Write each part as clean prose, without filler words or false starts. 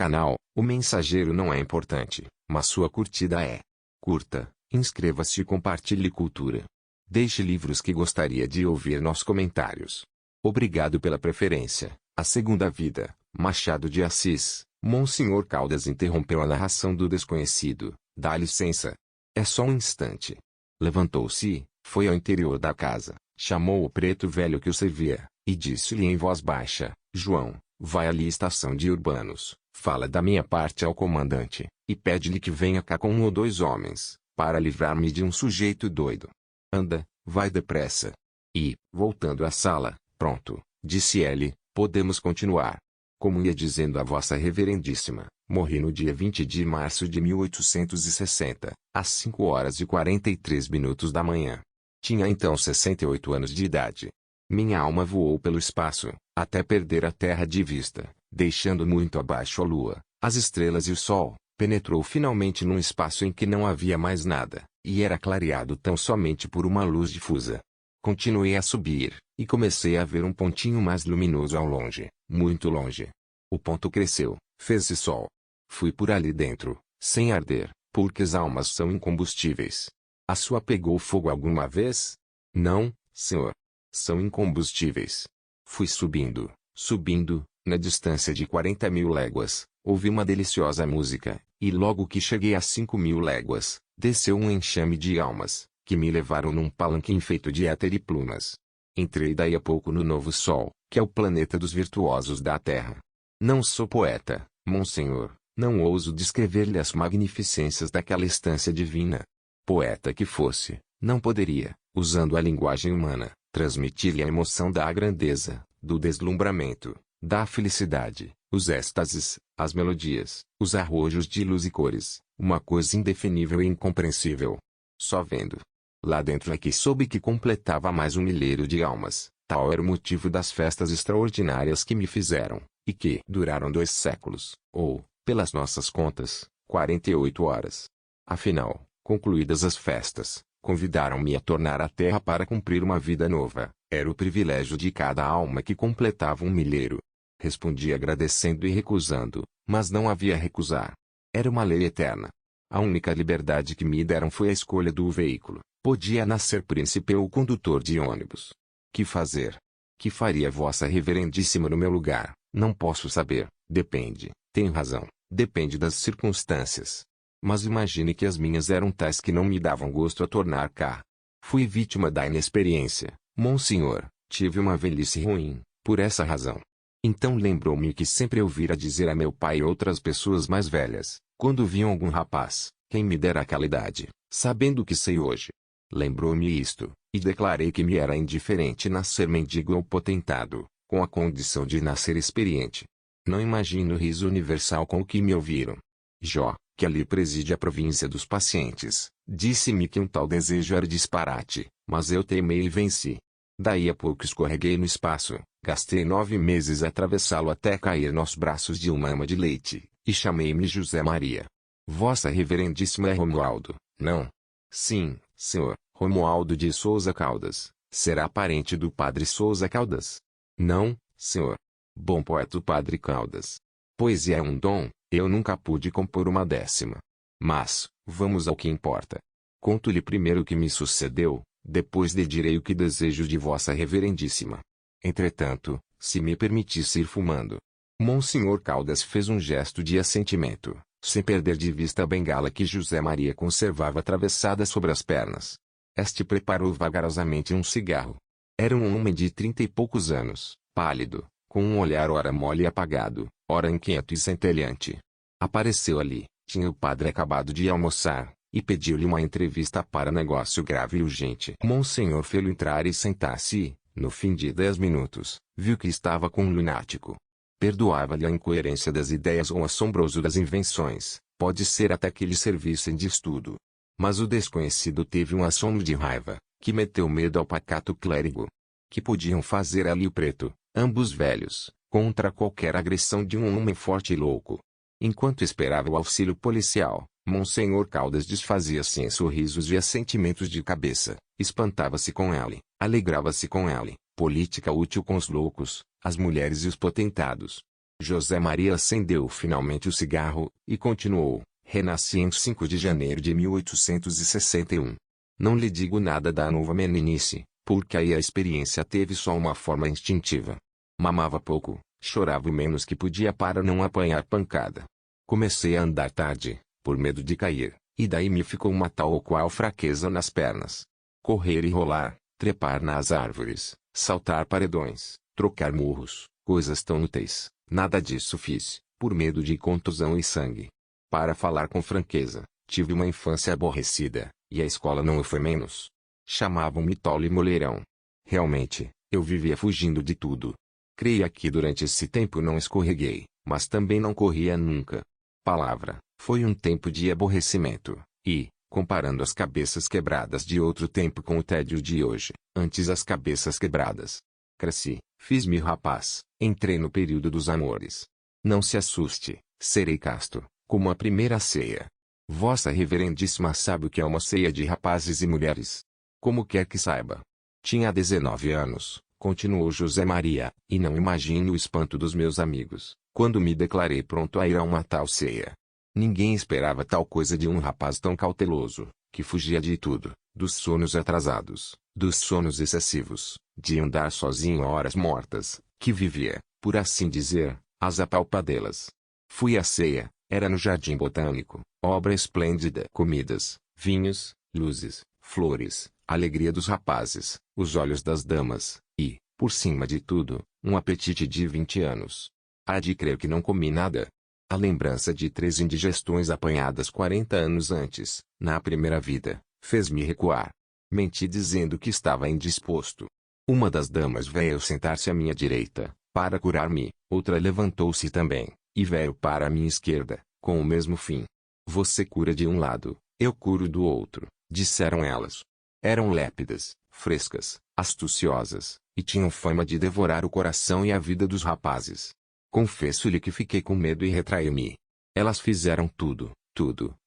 canal. O mensageiro não é importante, mas sua curtida é. Curta, inscreva-se e compartilhe cultura. Deixe livros que gostaria de ouvir nos comentários. Obrigado pela preferência. A Segunda Vida, Machado de Assis. Monsenhor Caldas interrompeu a narração do desconhecido. Dá licença. É só um instante. Levantou-se, foi ao interior da casa, chamou o preto velho que o servia, e disse-lhe em voz baixa: João, vai ali à estação de Urbanos, fala da minha parte ao comandante, e pede-lhe que venha cá com 1 ou 2 homens, para livrar-me de um sujeito doido. Anda, vai depressa. E, voltando à sala, pronto, disse ele, podemos continuar. Como ia dizendo a Vossa Reverendíssima, morri no dia 20 de março de 1860, às 5h43 da manhã. Tinha então 68 anos de idade. Minha alma voou pelo espaço, até perder a terra de vista, deixando muito abaixo a lua, as estrelas e o sol. Penetrou finalmente num espaço em que não havia mais nada, e era clareado tão somente por uma luz difusa. Continuei a subir, e comecei a ver um pontinho mais luminoso ao longe, muito longe. O ponto cresceu, fez-se sol. Fui por ali dentro, sem arder, porque as almas são incombustíveis. A sua pegou fogo alguma vez? Não, senhor. São incombustíveis. Fui subindo, subindo, na distância de 40.000 léguas, ouvi uma deliciosa música, e logo que cheguei a 5.000 léguas, desceu um enxame de almas, que me levaram num palanquim feito de éter e plumas. Entrei daí a pouco no novo Sol, que é o planeta dos virtuosos da Terra. Não sou poeta, monsenhor, não ouso descrever-lhe as magnificências daquela estância divina. Poeta que fosse, não poderia, usando a linguagem humana, transmitir-lhe a emoção da grandeza, do deslumbramento, da felicidade, os êxtases, as melodias, os arrojos de luz e cores, uma coisa indefinível e incompreensível. Só vendo. Lá dentro é que soube que completava mais 1 milheiro de almas, tal era o motivo das festas extraordinárias que me fizeram, e que duraram 2 séculos, ou, pelas nossas contas, 48 horas. Afinal, concluídas as festas, convidaram-me a tornar à terra para cumprir uma vida nova. Era o privilégio de cada alma que completava 1 milheiro. Respondi agradecendo e recusando, mas não havia recusar. Era uma lei eterna. A única liberdade que me deram foi a escolha do veículo. Podia nascer príncipe ou condutor de ônibus. Que fazer? Que faria Vossa Reverendíssima no meu lugar? Não posso saber. Depende. Tem razão. Depende das circunstâncias. Mas imagine que as minhas eram tais que não me davam gosto a tornar cá. Fui vítima da inexperiência, monsenhor. Tive uma velhice ruim, por essa razão. Então lembrou-me que sempre ouvira dizer a meu pai e outras pessoas mais velhas, quando viam algum rapaz, quem me dera aquela idade, sabendo o que sei hoje. Lembrou-me isto, e declarei que me era indiferente nascer mendigo ou potentado, com a condição de nascer experiente. Não imagino o riso universal com o que me ouviram. Jó, que ali preside a província dos pacientes, disse-me que um tal desejo era disparate, mas eu teimei e venci. Daí a pouco escorreguei no espaço, gastei 9 meses a atravessá-lo até cair nos braços de uma ama de leite, e chamei-me José Maria. Vossa Reverendíssima é Romualdo, não? Sim, senhor, Romualdo de Souza Caldas. Será parente do padre Souza Caldas? Não, senhor. Bom poeta o padre Caldas. Poesia é um dom, eu nunca pude compor uma décima. Mas, vamos ao que importa. Conto-lhe primeiro o que me sucedeu, depois lhe direi o que desejo de Vossa Reverendíssima. Entretanto, se me permitisse ir fumando. Monsenhor Caldas fez um gesto de assentimento, sem perder de vista a bengala que José Maria conservava atravessada sobre as pernas. Este preparou vagarosamente um cigarro. Era um homem de 30 e poucos anos, pálido, com um olhar ora mole e apagado, ora inquieto e centelhante. Apareceu ali, tinha o padre acabado de almoçar, e pediu-lhe uma entrevista para negócio grave e urgente. Monsenhor fê-lo entrar e sentar-se e, no fim de 10 minutos, viu que estava com um lunático. Perdoava-lhe a incoerência das ideias ou o assombroso das invenções, pode ser até que lhe servissem de estudo. Mas o desconhecido teve um assomo de raiva, que meteu medo ao pacato clérigo. Que podiam fazer ali o preto, ambos velhos, contra qualquer agressão de um homem forte e louco? Enquanto esperava o auxílio policial, Monsenhor Caldas desfazia-se em sorrisos e assentimentos de cabeça, espantava-se com ele, alegrava-se com ele, política útil com os loucos, as mulheres e os potentados. José Maria acendeu finalmente o cigarro, e continuou. Renasci em 5 de janeiro de 1861. Não lhe digo nada da nova meninice, porque aí a experiência teve só uma forma instintiva. Mamava pouco, chorava o menos que podia para não apanhar pancada. Comecei a andar tarde, por medo de cair, e daí me ficou uma tal ou qual fraqueza nas pernas. Correr e rolar, trepar nas árvores, saltar paredões, trocar murros, coisas tão úteis, nada disso fiz, por medo de contusão e sangue. Para falar com franqueza, tive uma infância aborrecida, e a escola não o foi menos. Chamavam-me tolo e moleirão. Realmente, eu vivia fugindo de tudo. Creia que durante esse tempo não escorreguei, mas também não corria nunca. Palavra, foi um tempo de aborrecimento, e, comparando as cabeças quebradas de outro tempo com o tédio de hoje, antes as cabeças quebradas. Cresci, fiz-me rapaz, entrei no período dos amores. Não se assuste, serei casto, como a primeira ceia. Vossa Reverendíssima sabe o que é uma ceia de rapazes e mulheres. Como quer que saiba. Tinha 19 anos, continuou José Maria, e não imagine o espanto dos meus amigos, quando me declarei pronto a ir a uma tal ceia. Ninguém esperava tal coisa de um rapaz tão cauteloso, que fugia de tudo, dos sonos atrasados, dos sonos excessivos, de andar sozinho a horas mortas, que vivia, por assim dizer, às apalpadelas. Fui à ceia, era no Jardim Botânico, obra esplêndida. Comidas, vinhos, luzes, flores, alegria dos rapazes, os olhos das damas, e, por cima de tudo, um apetite de 20 anos. Há de crer que não comi nada. A lembrança de 3 indigestões apanhadas 40 anos antes, na primeira vida, fez-me recuar. Menti dizendo que estava indisposto. Uma das damas veio sentar-se à minha direita, para curar-me, outra levantou-se também, e veio para a minha esquerda, com o mesmo fim. Você cura de um lado, eu curo do outro, disseram elas. Eram lépidas, frescas, astuciosas, e tinham fama de devorar o coração e a vida dos rapazes. Confesso-lhe que fiquei com medo e retraí-me. Elas fizeram tudo,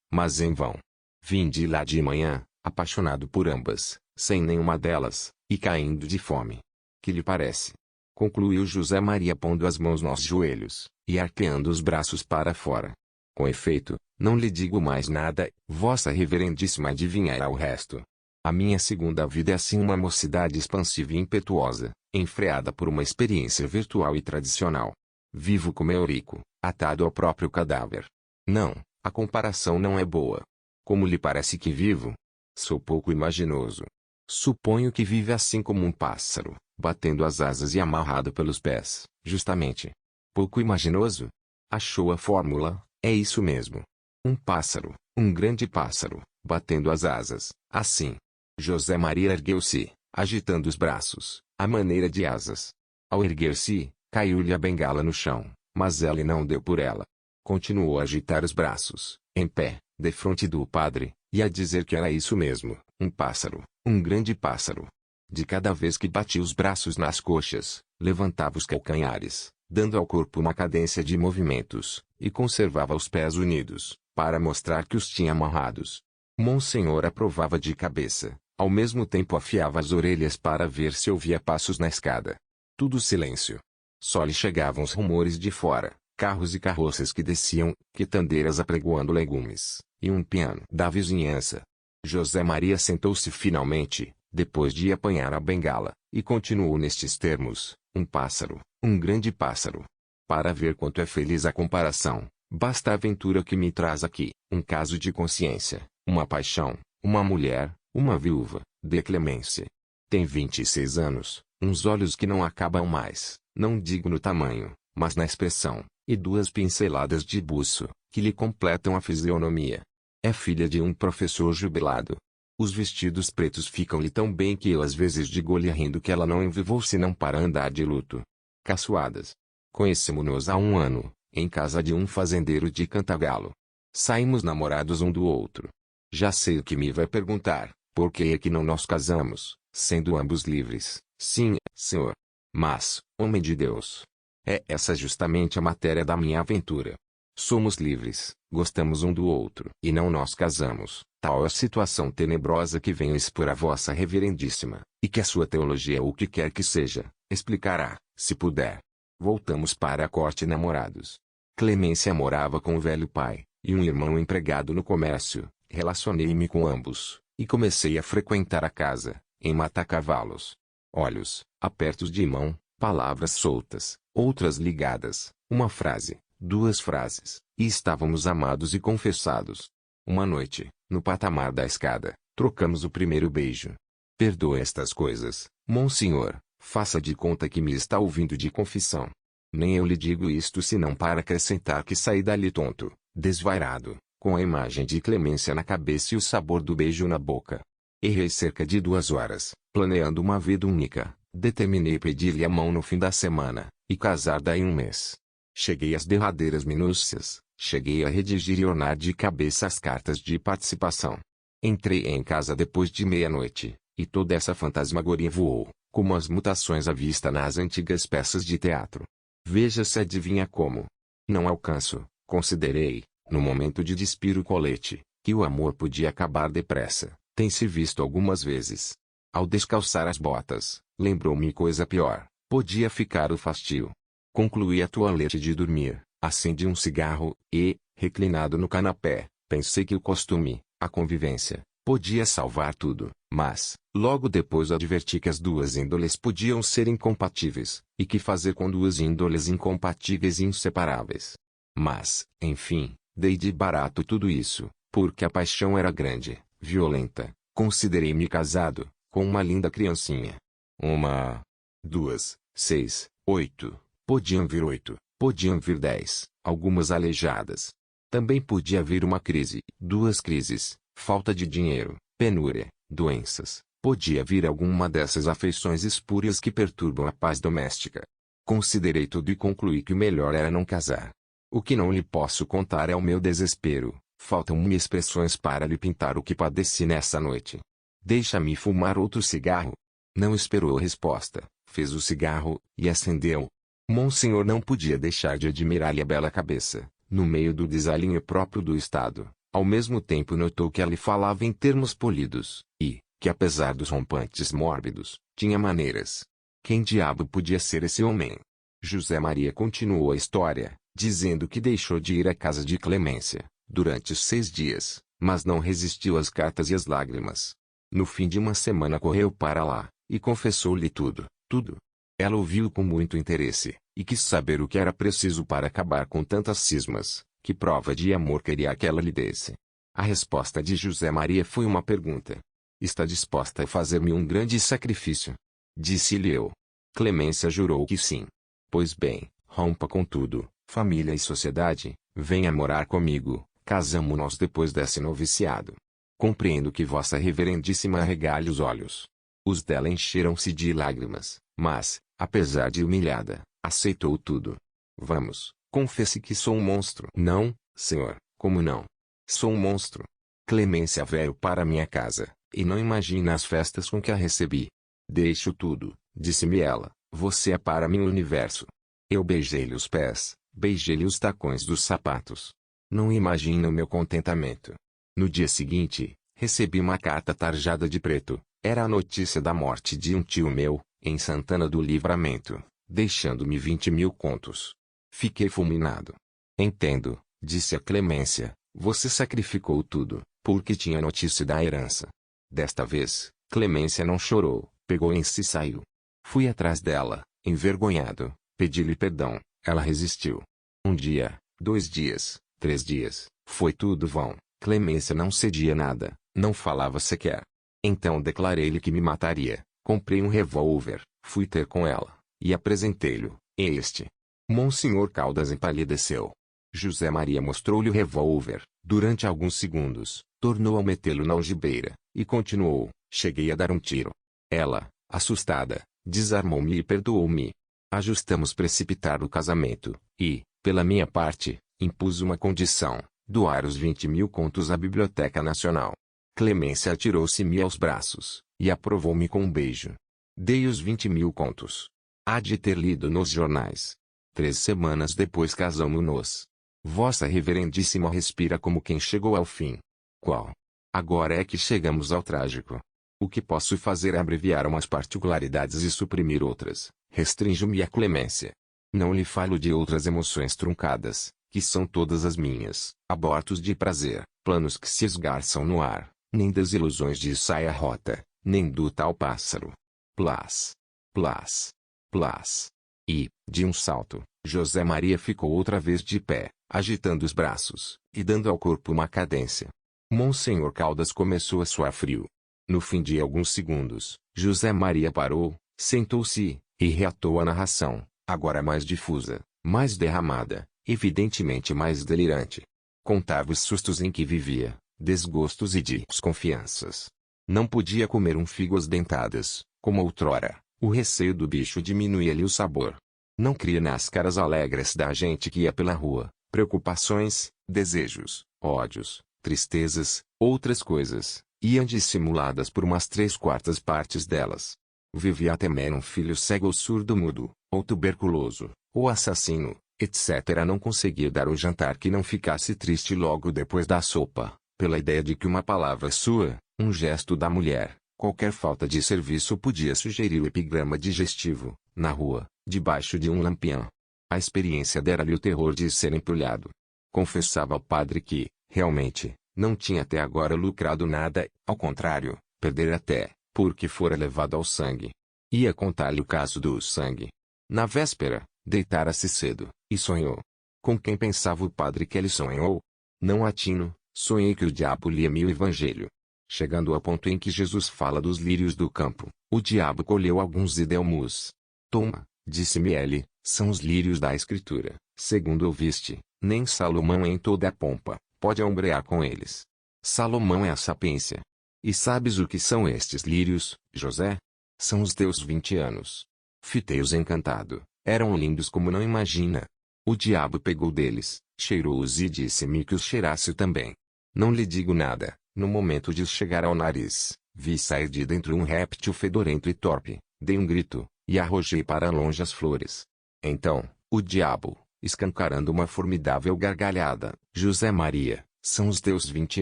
mas em vão. Vim de lá de manhã, apaixonado por ambas, sem nenhuma delas, e caindo de fome. Que lhe parece? Concluiu José Maria pondo as mãos nos joelhos, e arqueando os braços para fora. Com efeito, não lhe digo mais nada, Vossa Reverendíssima adivinhará o resto. A minha segunda vida é assim uma mocidade expansiva e impetuosa, enfreada por uma experiência virtual e tradicional. Vivo como Eurico, atado ao próprio cadáver. Não, a comparação não é boa. Como lhe parece que vivo? Sou pouco imaginoso. Suponho que vive assim como um pássaro, batendo as asas e amarrado pelos pés, justamente. Pouco imaginoso? Achou a fórmula, é isso mesmo. Um pássaro, um grande pássaro, batendo as asas, assim. José Maria ergueu-se, agitando os braços, à maneira de asas. Ao erguer-se, caiu-lhe a bengala no chão, mas ela não deu por ela. Continuou a agitar os braços, em pé, defronte do padre, e a dizer que era isso mesmo, um pássaro, um grande pássaro. De cada vez que batia os braços nas coxas, levantava os calcanhares, dando ao corpo uma cadência de movimentos, e conservava os pés unidos, para mostrar que os tinha amarrados. Monsenhor aprovava de cabeça, ao mesmo tempo afiava as orelhas para ver se ouvia passos na escada. Tudo silêncio. Só lhe chegavam os rumores de fora, carros e carroças que desciam, quitandeiras apregoando legumes, e um piano da vizinhança. José Maria sentou-se finalmente, depois de apanhar a bengala, e continuou nestes termos, um pássaro, um grande pássaro. Para ver quanto é feliz a comparação, basta a aventura que me traz aqui, um caso de consciência, uma paixão, uma mulher, uma viúva, de clemência. Tem 26 anos, uns olhos que não acabam mais, não digo no tamanho, mas na expressão, e 2 pinceladas de buço, que lhe completam a fisionomia. É filha de um professor jubilado. Os vestidos pretos ficam-lhe tão bem que eu às vezes digo-lhe rindo que ela não envivou senão para andar de luto. Caçoadas. Conhecemo-nos há 1 ano, em casa de um fazendeiro de Cantagalo. Saímos namorados um do outro. Já sei o que me vai perguntar, por que é que não nos casamos, sendo ambos livres? Sim, senhor. Mas, homem de Deus, é essa justamente a matéria da minha aventura. Somos livres, gostamos um do outro e não nos casamos. Tal é a situação tenebrosa que venho expor a Vossa Reverendíssima, e que a sua teologia ou o que quer que seja, explicará, se puder. Voltamos para a corte namorados. Clemência morava com o velho pai, e um irmão empregado no comércio. Relacionei-me com ambos, e comecei a frequentar a casa, em mata-cavalos. Olhos, apertos de mão, palavras soltas, outras ligadas, uma frase, duas frases, e estávamos amados e confessados. Uma noite, no patamar da escada, trocamos o primeiro beijo. Perdoe estas coisas, monsenhor, faça de conta que me está ouvindo de confissão. Nem eu lhe digo isto senão para acrescentar que saí dali tonto, desvairado, com a imagem de Clemência na cabeça e o sabor do beijo na boca. Errei cerca de 2 horas, planeando uma vida única. Determinei pedir-lhe a mão no fim da semana, e casar daí 1 mês. Cheguei às derradeiras minúcias, cheguei a redigir e ornar de cabeça as cartas de participação. Entrei em casa depois de meia-noite, e toda essa fantasmagoria voou, como as mutações à vista nas antigas peças de teatro. Veja se adivinha como. Não alcanço, considerei, no momento de despir o colete, que o amor podia acabar depressa, tem-se visto algumas vezes. Ao descalçar as botas, lembrou-me coisa pior, podia ficar o fastio. Concluí a toalete de dormir, acendi um cigarro, e, reclinado no canapé, pensei que o costume, a convivência, podia salvar tudo, mas, logo depois adverti que as duas índoles podiam ser incompatíveis, e que fazer com duas índoles incompatíveis e inseparáveis. Mas, enfim, dei de barato tudo isso, porque a paixão era grande, violenta, considerei-me casado, com uma linda criancinha. 1, 2, 6, 8, podiam vir 8, podiam vir 10, algumas aleijadas. Também podia vir uma crise, 2 crises, falta de dinheiro, penúria, doenças, podia vir alguma dessas afeições espúrias que perturbam a paz doméstica. Considerei tudo e concluí que o melhor era não casar. O que não lhe posso contar é o meu desespero, faltam-me expressões para lhe pintar o que padeci nessa noite. Deixa-me fumar outro cigarro. Não esperou resposta, fez o cigarro, e acendeu. Monsenhor não podia deixar de admirar-lhe a bela cabeça, no meio do desalinho próprio do estado. Ao mesmo tempo notou que ela falava em termos polidos, e, que apesar dos rompantes mórbidos, tinha maneiras. Quem diabo podia ser esse homem? José Maria continuou a história, dizendo que deixou de ir à casa de Clemência, durante 6 dias, mas não resistiu às cartas e às lágrimas. No fim de uma semana correu para lá, e confessou-lhe tudo, tudo. Ela ouviu com muito interesse, e quis saber o que era preciso para acabar com tantas cismas, que prova de amor queria que ela lhe desse. A resposta de José Maria foi uma pergunta. Está disposta a fazer-me um grande sacrifício? Disse-lhe eu. Clemência jurou que sim. Pois bem, rompa com tudo, família e sociedade, venha morar comigo, casamo-nos depois desse noviciado. Compreendo que vossa reverendíssima arregale os olhos. Os dela encheram-se de lágrimas, mas, apesar de humilhada, aceitou tudo. Vamos, confesse que sou um monstro. Não, senhor, como não? Sou um monstro. Clemência veio para minha casa, e não imagina as festas com que a recebi. Deixo tudo, disse-me ela, você é para mim o universo. Eu beijei-lhe os pés, beijei-lhe os tacões dos sapatos. Não imagina o meu contentamento. No dia seguinte, recebi uma carta tarjada de preto. Era a notícia da morte de um tio meu, em Santana do Livramento, deixando-me 20.000 contos. Fiquei fulminado. Entendo, disse a Clemência, você sacrificou tudo, porque tinha notícia da herança. Desta vez, Clemência não chorou, pegou em si e saiu. Fui atrás dela, envergonhado, pedi-lhe perdão, ela resistiu. 1 dia, 2 dias, 3 dias, foi tudo vão. Clemência não cedia nada, não falava sequer. Então declarei-lhe que me mataria, comprei um revólver, fui ter com ela, e apresentei-lhe, este. Monsenhor Caldas empalideceu. José Maria mostrou-lhe o revólver, durante alguns segundos, tornou a metê-lo na algibeira, e continuou, cheguei a dar um tiro. Ela, assustada, desarmou-me e perdoou-me. Ajustamos precipitar o casamento, e, pela minha parte, impus uma condição. Doar os 20.000 contos à Biblioteca Nacional. Clemência atirou-se-me aos braços, e aprovou-me com um beijo. Dei os 20.000 contos. Há de ter lido nos jornais. 3 semanas depois casamo-nos. Vossa Reverendíssima respira como quem chegou ao fim. Qual? Agora é que chegamos ao trágico. O que posso fazer é abreviar umas particularidades e suprimir outras. Restrinjo-me à Clemência. Não lhe falo de outras emoções truncadas, que são todas as minhas, abortos de prazer, planos que se esgarçam no ar, nem das ilusões de saia rota, nem do tal pássaro. Plás. Plás. Plás. E, de um salto, José Maria ficou outra vez de pé, agitando os braços, e dando ao corpo uma cadência. Monsenhor Caldas começou a suar frio. No fim de alguns segundos, José Maria parou, sentou-se, e reatou a narração, agora mais difusa, mais derramada, evidentemente mais delirante. Contava os sustos em que vivia, desgostos e desconfianças. Não podia comer um figo às dentadas, como outrora, o receio do bicho diminuía-lhe o sabor. Não cria nas caras alegres da gente que ia pela rua, preocupações, desejos, ódios, tristezas, outras coisas, iam dissimuladas por umas 3/4 partes delas. Vivia a temer um filho cego ou surdo-mudo, ou tuberculoso, ou assassino, etc. Não conseguia dar o jantar que não ficasse triste logo depois da sopa, pela ideia de que uma palavra sua, um gesto da mulher, qualquer falta de serviço podia sugerir o epigrama digestivo, na rua, debaixo de um lampião. A experiência dera-lhe o terror de ser embrulhado. Confessava ao padre que, realmente, não tinha até agora lucrado nada, ao contrário, perdera até, porque fora levado ao sangue. Ia contar-lhe o caso do sangue. Na véspera, deitara-se cedo, e sonhou. Com quem pensava o padre que ele sonhou? Não atino, sonhei que o diabo lia-me o evangelho. Chegando ao ponto em que Jesus fala dos lírios do campo, o diabo colheu alguns e deu-mus. Toma, disse-me ele, são os lírios da escritura, segundo ouviste, nem Salomão em toda a pompa pode ombrear com eles. Salomão é a sapiência. E sabes o que são estes lírios, José? São os teus 20 anos. Fitei-os encantado, eram lindos como não imagina. O diabo pegou deles, cheirou-os e disse-me que os cheirasse também. Não lhe digo nada, no momento de os chegar ao nariz, vi sair de dentro um réptil fedorento e torpe, dei um grito, e arrojei para longe as flores. Então, o diabo, escancarando uma formidável gargalhada, José Maria, são os teus 20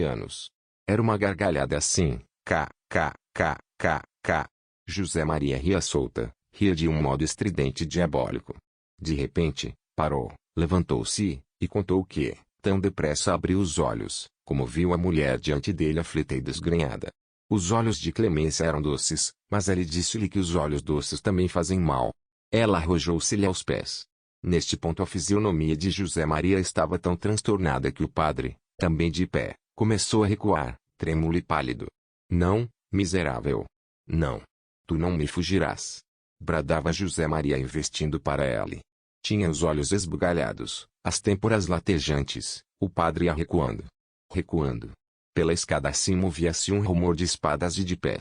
anos. Era uma gargalhada assim, k. José Maria ria solta, ria de um modo estridente e diabólico. De repente, parou, levantou-se, e contou que, tão depressa abriu os olhos, como viu a mulher diante dele aflita e desgrenhada. Os olhos de Clemência eram doces, mas ele disse-lhe que os olhos doces também fazem mal. Ela arrojou-se-lhe aos pés. Neste ponto a fisionomia de José Maria estava tão transtornada que o padre, também de pé, começou a recuar, trêmulo e pálido. Não, miserável. Não. Tu não me fugirás. Bradava José Maria investindo para ela. Tinha os olhos esbugalhados, as têmporas latejantes, o padre ia recuando. Recuando. Pela escada acima ouvia-se um rumor de espadas e de pés.